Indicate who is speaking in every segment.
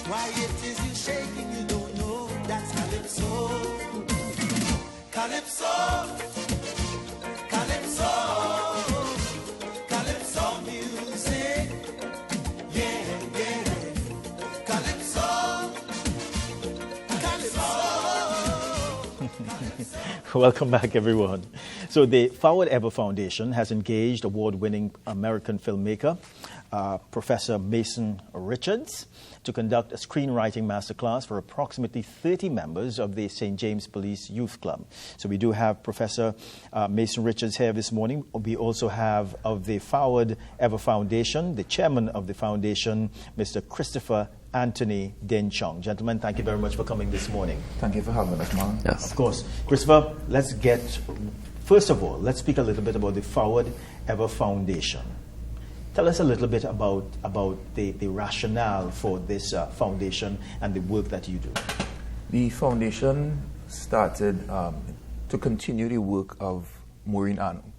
Speaker 1: Why it is you shaking, you don't know. That's Calypso. Calypso. Calypso. Calypso music. Yeah, yeah. Calypso. Calypso.
Speaker 2: Welcome back, everyone. So the Forward Ever Foundation has engaged award-winning American filmmaker, Professor Mason Richards, to conduct a screenwriting masterclass for approximately 30 members of the St. James Police Youth Club. So we do have Professor Mason Richards here this morning. We also have of the Forward Ever Foundation, the chairman of the foundation, Mr. Christopher Anthony Chong. Gentlemen, thank you very much for coming this morning.
Speaker 3: Thank you for having us, man.
Speaker 2: Yes. Of course. Christopher, first of all, let's speak a little bit about the Forward Ever Foundation. Tell us a little bit about the rationale for this foundation and the work that you do.
Speaker 3: The foundation started to continue the work of Maureen Arnold.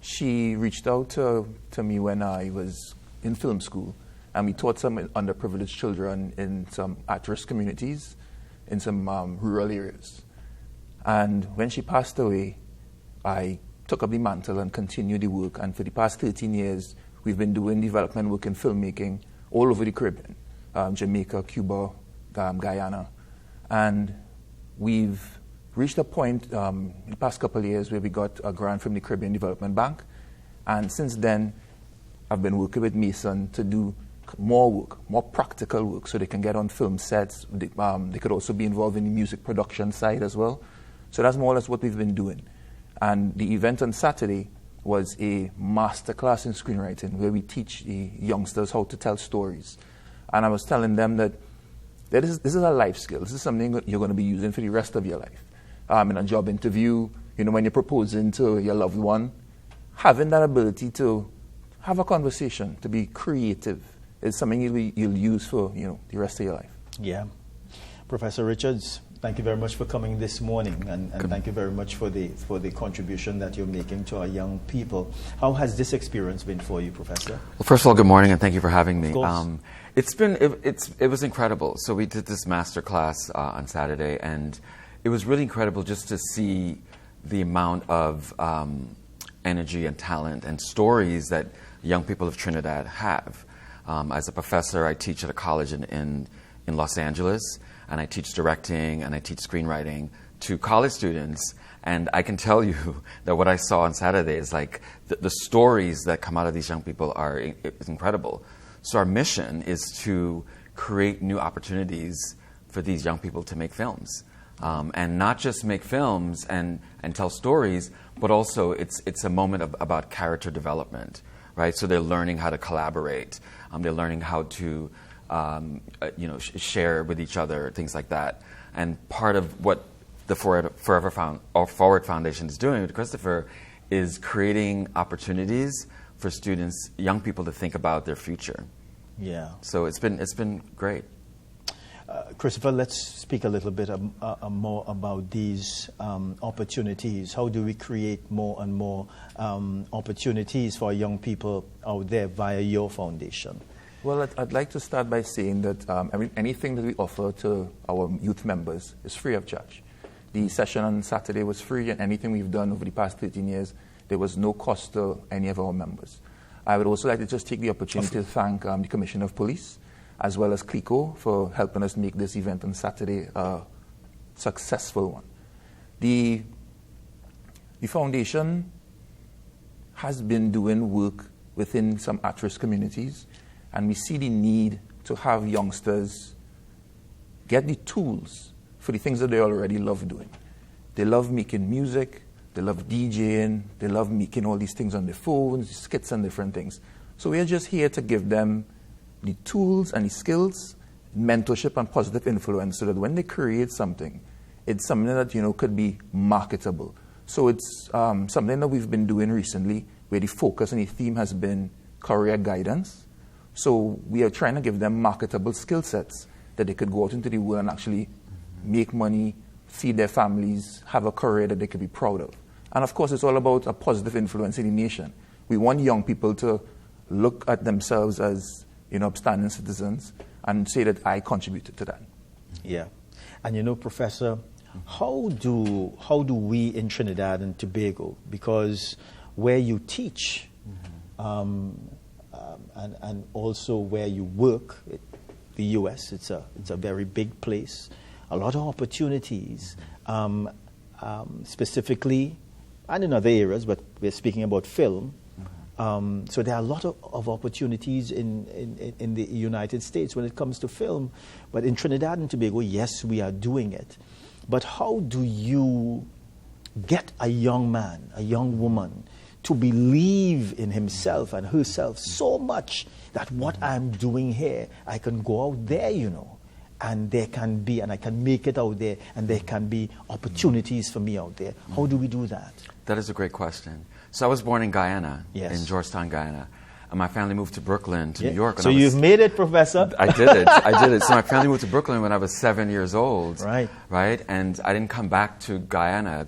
Speaker 3: She reached out to me when I was in film school, and we taught some underprivileged children in some at-risk communities, in some rural areas. And when she passed away, I took up the mantle and continued the work. And for the past 13 years, we've been doing development work in filmmaking all over the Caribbean, Jamaica, Cuba, Guyana. And we've reached a point in the past couple of years where we got a grant from the Caribbean Development Bank. And since then, I've been working with Mason to do more work, more practical work, so they can get on film sets. They could also be involved in the music production side as well. So that's more or less what we've been doing. And the event on Saturday was a masterclass in screenwriting where we teach the youngsters how to tell stories. And I was telling them that this is a life skill. This is something you're going to be using for the rest of your life. In a job interview, when you're proposing to your loved one, having that ability to have a conversation, to be creative, is something you'll use for the rest of your life.
Speaker 2: Yeah. Professor Richards, thank you very much for coming this morning, and thank you very much for the contribution that you're making to our young people. How has this experience been for you, Professor?
Speaker 4: Well, first of all, good morning, and thank you for having me.
Speaker 2: Of course.
Speaker 4: It was incredible. So we did this master class on Saturday, and it was really incredible just to see the amount of energy and talent and stories that young people of Trinidad have. As a professor, I teach at a college in Los Angeles, and I teach directing and I teach screenwriting to college students. And I can tell you that what I saw on Saturday is like the stories that come out of these young people are incredible. So our mission is to create new opportunities for these young people to make films. And not just make films and tell stories, but also it's a moment about character development, right? So they're learning how to collaborate. They're learning how to share with each other, things like that. And part of what the Forward Foundation is doing with Christopher is creating opportunities for students, young people, to think about their future.
Speaker 2: Yeah.
Speaker 4: So it's been great.
Speaker 2: Christopher, let's speak a little bit more about these opportunities. How do we create more and more opportunities for young people out there via your foundation?
Speaker 3: Well, I'd like to start by saying that anything that we offer to our youth members is free of charge. The session on Saturday was free, and anything we've done over the past 13 years, there was no cost to any of our members. I would also like to just take the opportunity to thank the Commissioner of Police, as well as CLICO, for helping us make this event on Saturday a successful one. The foundation has been doing work within some at-risk communities, and we see the need to have youngsters get the tools for the things that they already love doing. They love making music, they love DJing, they love making all these things on their phones, skits and different things. So we are just here to give them the tools and the skills, mentorship and positive influence, so that when they create something, it's something that could be marketable. So it's something that we've been doing recently, where the focus and the theme has been career guidance. So we are trying to give them marketable skill sets that they could go out into the world and actually make money, feed their families, have a career that they could be proud of. And of course, it's all about a positive influence in the nation. We want young people to look at themselves as upstanding citizens, and say that I contributed to that.
Speaker 2: Yeah. And Professor, how do we in Trinidad and Tobago, because where you teach and also where you work, the U.S., it's a very big place, a lot of opportunities, specifically, and in other areas, but we're speaking about film. So there are a lot of opportunities in the United States when it comes to film. But in Trinidad and Tobago, yes, we are doing it. But how do you get a young man, a young woman, to believe in himself and herself so much that what I'm doing here, I can go out there, and there can be, and I can make it out there, and there can be opportunities for me out there. How do we do that?
Speaker 4: That is a great question. So I was born in Guyana,
Speaker 2: Yes.
Speaker 4: in Georgetown, Guyana. And my family moved to Brooklyn, to New York.
Speaker 2: So you've made it, Professor.
Speaker 4: I did it. So my family moved to Brooklyn when I was 7 years old.
Speaker 2: Right.
Speaker 4: Right? And I didn't go back to Guyana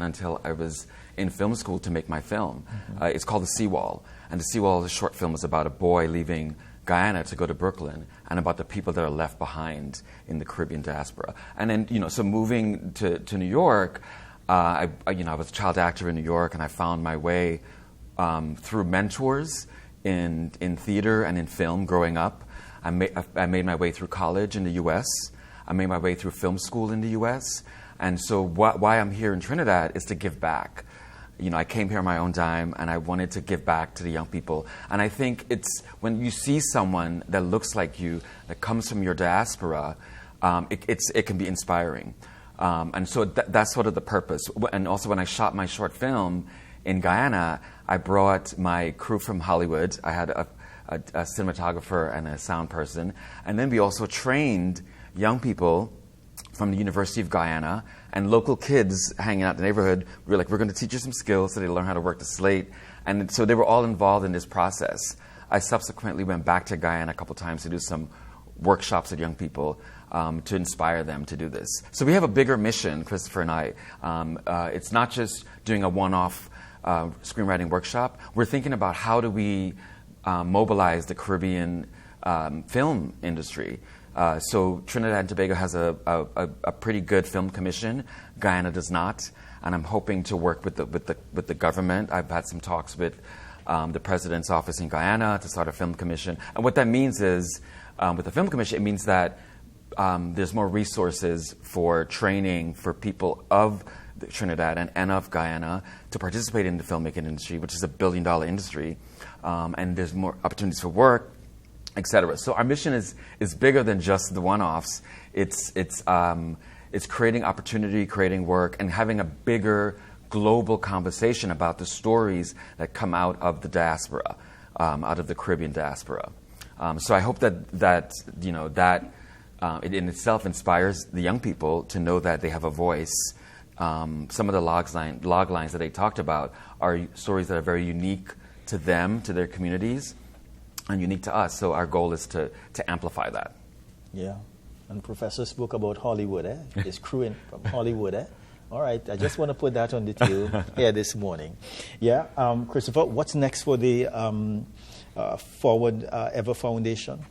Speaker 4: until I was in film school to make my film. It's called The Seawall. And The Seawall, the short film, is about a boy leaving Guyana to go to Brooklyn and about the people that are left behind in the Caribbean diaspora. And then, so moving to New York, I was a child actor in New York, and I found my way through mentors in theater and in film growing up. I made my way through college in the U.S. I made my way through film school in the U.S. And so why I'm here in Trinidad is to give back. I came here on my own dime, and I wanted to give back to the young people. And I think it's when you see someone that looks like you, that comes from your diaspora, it can be inspiring. And so that's sort of the purpose. And also when I shot my short film in Guyana, I brought my crew from Hollywood. I had a cinematographer and a sound person. And then we also trained young people from the University of Guyana and local kids hanging out in the neighborhood. We were like, we're going to teach you some skills so they learn how to work the slate. And so they were all involved in this process. I subsequently went back to Guyana a couple times to do some workshops with young people to inspire them to do this. So we have a bigger mission, Christopher and I. It's not just doing a one-off screenwriting workshop. We're thinking about how do we mobilize the Caribbean film industry. So Trinidad and Tobago has a pretty good film commission. Guyana does not, and I'm hoping to work with the government. I've had some talks with the president's office in Guyana to start a film commission. And what that means is, with the film commission, it means that there's more resources for training for people of Trinidad and of Guyana to participate in the filmmaking industry, which is a billion-dollar industry, and there's more opportunities for work, etc. So our mission is bigger than just the one-offs. It's creating opportunity, creating work, and having a bigger global conversation about the stories that come out of the diaspora, out of the Caribbean diaspora. So I hope that it in itself inspires the young people to know that they have a voice. Some of the log lines that they talked about are stories that are very unique to them, to their communities, and unique to us. So our goal is to amplify that.
Speaker 2: Yeah. And Professor spoke about Hollywood, His crew from Hollywood, All right. I just want to put that on the table here this morning. Yeah. Christopher, what's next for the Forward Ever Foundation?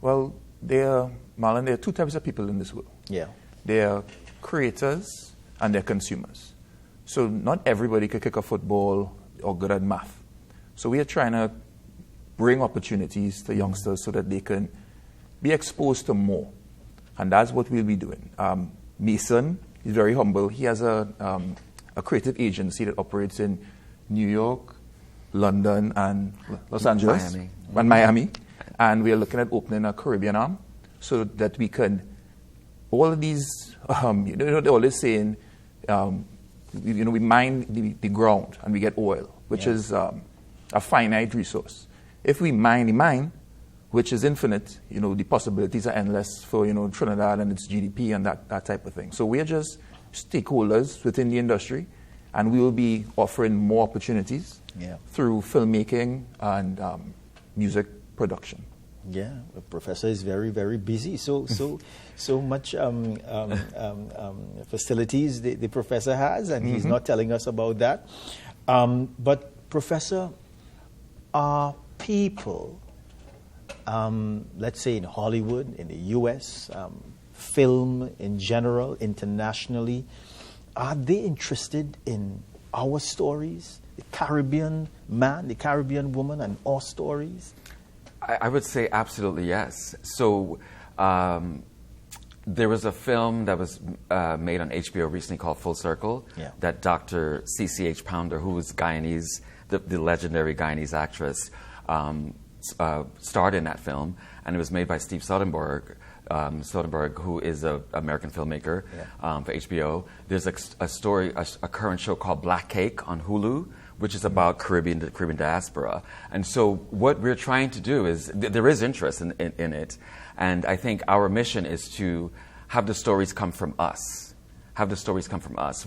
Speaker 3: Well, Marlon, there are two types of people in this world.
Speaker 2: Yeah.
Speaker 3: There are creators and they're consumers. So not everybody can kick a football or good at math. So we are trying to bring opportunities to youngsters so that they can be exposed to more. And that's what we'll be doing. Mason is very humble. He has a creative agency that operates in New York, London, and Los Angeles. Miami. And we are looking at opening a Caribbean arm so that we can, all of these, they're always saying, we mine the ground and we get oil, which is a finite resource. If we mine the mine, which is infinite, the possibilities are endless for, Trinidad and its GDP and that type of thing. So we are just stakeholders within the industry, and we will be offering more opportunities through filmmaking and music production.
Speaker 2: Yeah, the professor is very, very busy. So much facilities the professor has, and he's not telling us about that. But Professor, are people let's say in Hollywood, in the U.S., film in general, internationally, are they interested in our stories, the Caribbean man, the Caribbean woman, and our stories?
Speaker 4: I would say absolutely yes. So there was a film that was made on HBO recently called Full Circle, that Dr. CCH Pounder, who was Guyanese, the legendary Guyanese actress, starred in that film, and it was made by Steve Soderbergh, who is an American filmmaker for HBO. There's a story, a current show called Black Cake on Hulu, which is about the Caribbean diaspora. And so what we're trying to do is, there is interest in it, and I think our mission is to have the stories come from us. Have the stories come from us.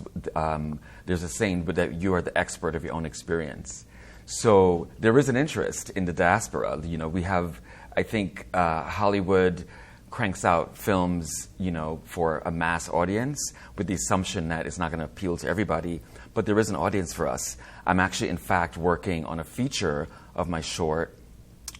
Speaker 4: There's a saying that you are the expert of your own experience. So there is an interest in the diaspora. You know, we have, I think, Hollywood cranks out films, you know, for a mass audience with the assumption that it's not going to appeal to everybody, but there is an audience for us. I'm actually, in fact, working on a feature of my short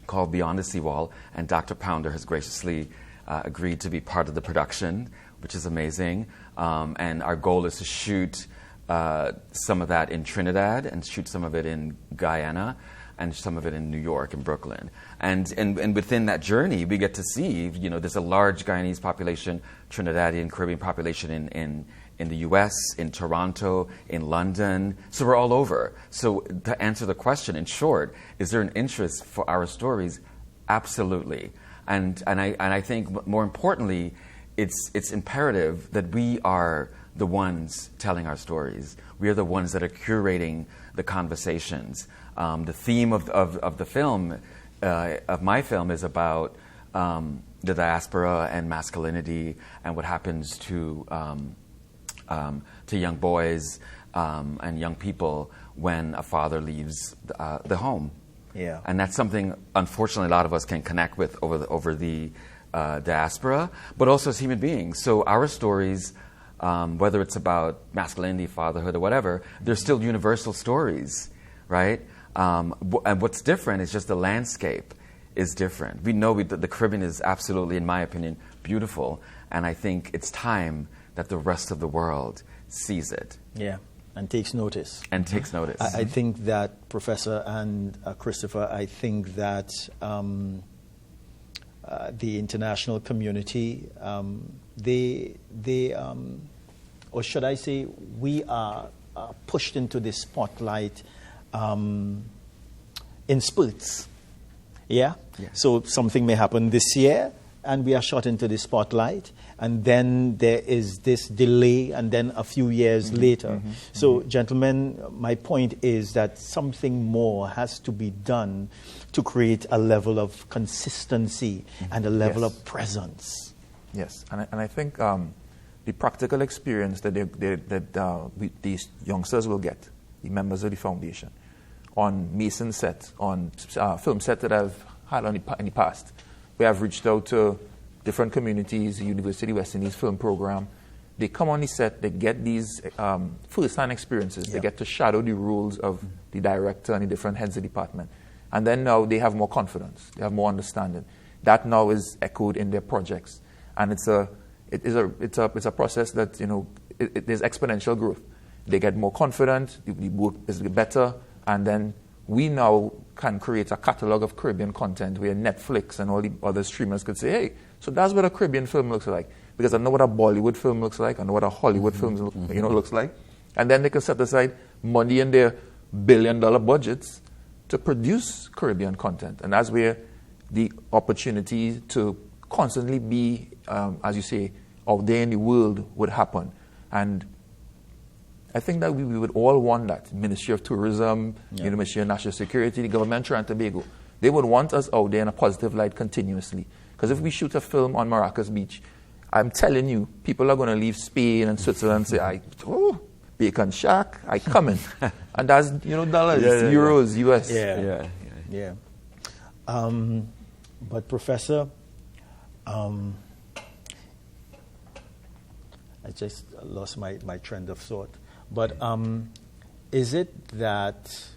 Speaker 4: called Beyond the Seawall, and Dr. Pounder has graciously agreed to be part of the production, which is amazing. And our goal is to shoot some of that in Trinidad and shoot some of it in Guyana and some of it in New York and Brooklyn. And within that journey, we get to see, you know, there's a large Guyanese population, Trinidadian, Caribbean population in the US, in Toronto, in London. So we're all over. So to answer the question, in short, is there an interest for our stories? Absolutely. And I think more importantly, it's imperative that we are the ones telling our stories. We are the ones that are curating the conversations. The theme of the film, of my film, is about the diaspora and masculinity and what happens to young boys and young people when a father leaves the home.
Speaker 2: Yeah.
Speaker 4: And that's something, unfortunately, a lot of us can connect with over the diaspora, but also as human beings. So our stories, whether it's about masculinity, fatherhood, or whatever, they're still universal stories, right? And what's different is just the landscape is different. We know the Caribbean is absolutely, in my opinion, beautiful, and I think it's time that the rest of the world sees it.
Speaker 2: Yeah, and takes notice.
Speaker 4: And takes notice.
Speaker 2: I think that, Professor and Christopher, I think that the international community, or should I say, we are pushed into the spotlight in spurts. Yeah?
Speaker 4: Yes.
Speaker 2: So something may happen this year, and we are shot into the spotlight, and then there is this delay, and then a few years later. So, gentlemen, my point is that something more has to be done to create a level of consistency and a level of presence.
Speaker 3: Yes, and I think the practical experience that these youngsters will get, the members of the foundation, on Mason set, on film set that I've had in the past, we have reached out to different communities, the University of West Indies Film Program. They come on the set, they get these first-hand experiences. They get to shadow the roles of the director and the different heads of the department. And then now they have more confidence, they have more understanding. That now is echoed in their projects. And it's a process that, you know, there's exponential growth. They get more confident, the work is better, and then we now can create a catalog of Caribbean content where Netflix and all the other streamers could say, hey, so that's what a Caribbean film looks like. Because I know what a Bollywood film looks like, I know what a Hollywood film looks like. And then they can set aside money in their billion-dollar budgets to produce Caribbean content. And that's where the opportunity to constantly be, as you say, out there in the world would happen. And I think that we would all want that. Ministry of Tourism, Ministry of National Security, the government of Trinidad and Tobago. They would want us out there in a positive light continuously. Because if we shoot a film on Maracas Beach, I'm telling you, people are going to leave Spain and Switzerland and say, Bacon Shack, I come in. And that's, dollars, euros, US.
Speaker 2: Yeah. But Professor, I just lost my train of thought. But is it that,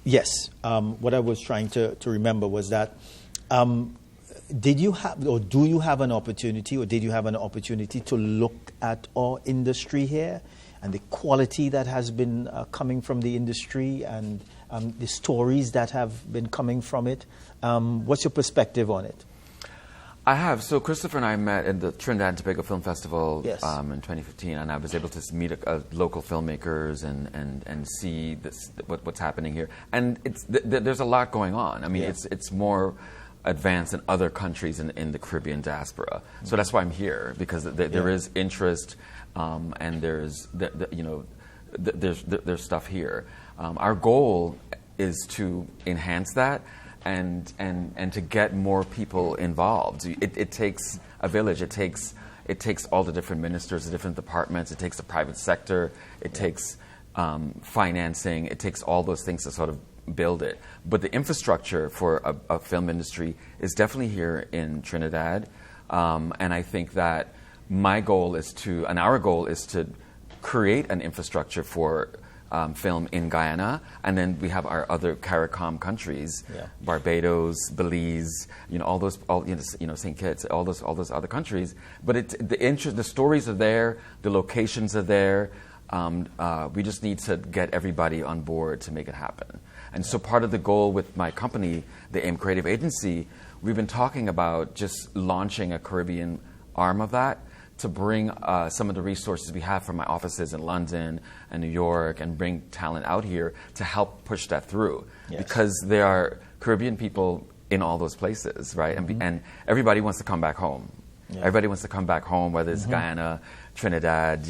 Speaker 2: yes, what I was trying to remember was that Did you have, or do you have an opportunity, or did you have an opportunity to look at our industry here and the quality that has been coming from the industry and the stories that have been coming from it? What's your perspective on it?
Speaker 4: I have. So Christopher and I met at the Trinidad and Tobago Film Festival
Speaker 2: Yes.
Speaker 4: in 2015, and I was able to meet local filmmakers and see what's happening here. And there's a lot going on. I mean,
Speaker 2: Yeah.
Speaker 4: it's more advanced in other countries in the Caribbean diaspora. So that's why I'm here, because there is interest, and there's stuff here. Our goal is to enhance that and to get more people involved. It takes a village. It takes all the different ministers, the different departments. It takes the private sector. It takes financing. It takes all those things to sort of build it. But the infrastructure for a film industry is definitely here in Trinidad. And I think that our goal is to create an infrastructure for film in Guyana, and then we have our other CARICOM countries, Barbados, Belize, St. Kitts, all those other countries. But the stories are there, the locations are there. We just need to get everybody on board to make it happen. And so part of the goal with my company, the AIM Creative Agency, we've been talking about just launching a Caribbean arm of that to bring some of the resources we have from my offices in London and New York and bring talent out here to help push that through.
Speaker 2: Yes.
Speaker 4: Because there are Caribbean people in all those places, right? And everybody wants to come back home. Yeah. Everybody wants to come back home, whether it's Guyana, Trinidad,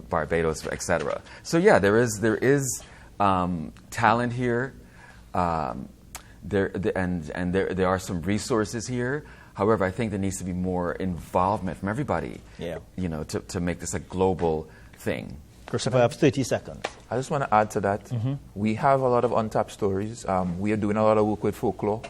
Speaker 4: Barbados, etc. So yeah, there is talent here. There are some resources here. However, I think there needs to be more involvement from everybody, to make this a global thing.
Speaker 2: Christopher, I have 30 seconds.
Speaker 3: I just want to add to that. We have a lot of untapped stories. We are doing a lot of work with folklore.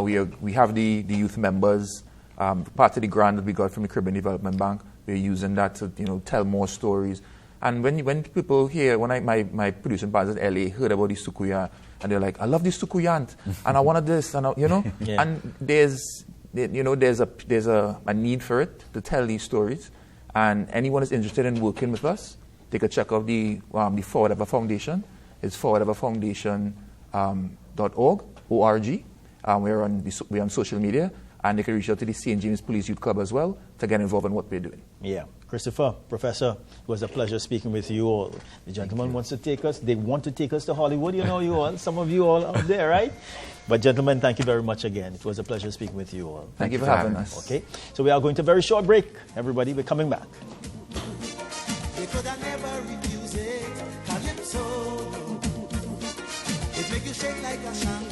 Speaker 3: We have the youth members. Part of the grant that we got from the Caribbean Development Bank, we're using that to tell more stories. And when people hear, my producing partners in LA heard about the sukuya, and they're like, I love this sukuyant, and I wanted this, and and there's a need for it to tell these stories. And anyone is interested in working with us, take a check of the Forward Ever Foundation. It's forwardeverfoundation.org. We're on social media, and they can reach out to the St. James Police Youth Club as well to get involved in what we're doing.
Speaker 2: Yeah. Christopher, Professor, it was a pleasure speaking with you all. The gentleman wants to take us. They want to take us to Hollywood, you all. Some of you all out there, right? But gentlemen, thank you very much again. It was a pleasure speaking with you all.
Speaker 3: Thank you for having us.
Speaker 2: Okay. So we are going to a very short break. Everybody, we're coming back.
Speaker 1: They could have never refused it. Calypso, it make you shake like a shango.